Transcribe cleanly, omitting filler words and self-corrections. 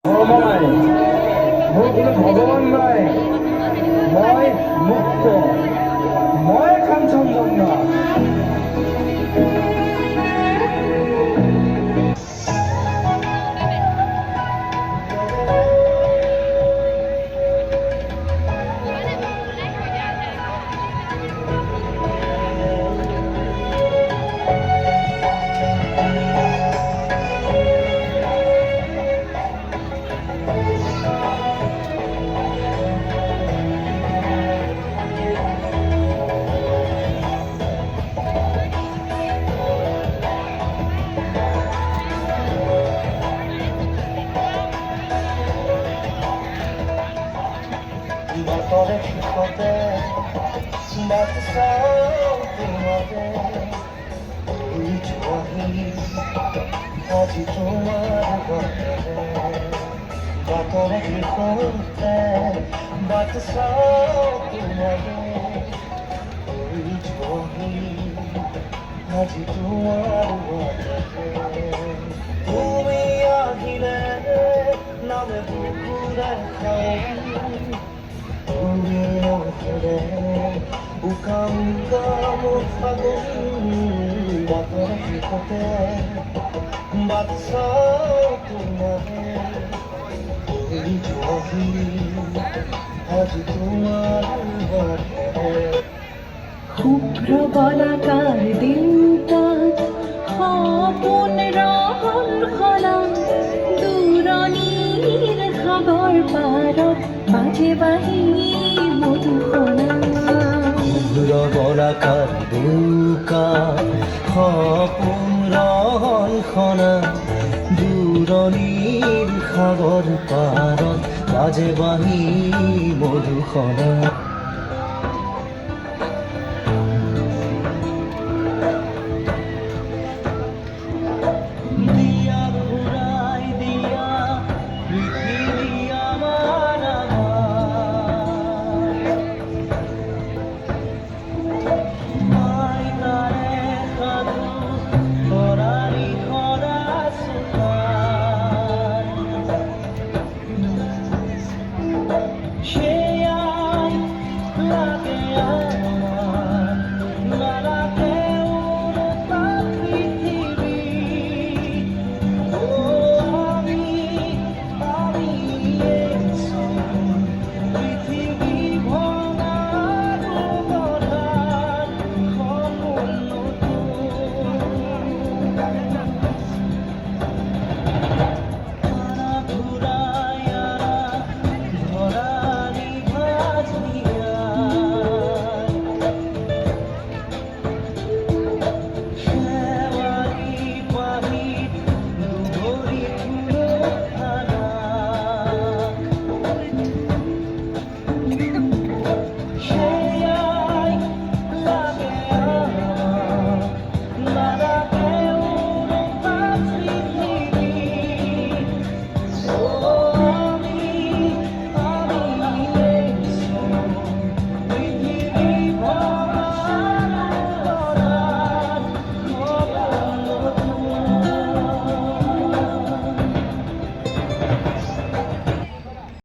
ধর্ম নাই, মোৰ কোনো ভগৱান নাই, মই মুক্ত, মই কাঞ্চনজঙ্ঘা। বাতরে শিখতে বাতাসও তোমারে বুঝবহি আজি তোমার বাতরে শিখতে বাতাসও তোমারে বুঝবহি আজি তোমার তুমি আহিলে নামে বুকুরে খাই Bukan kamu agung Bakar hikote Batsa tumare Dijuahi Haji tumar bate শুভ্র বলাকার দিনটা আপন রহন খোলা দূরণীর খবর পারত মাঝে বাহি মধুকণা শুভ্র বলাকার দিনকা আপন রহন খনা দূরণীর খবর পারত মাঝে বাহি মধুকণা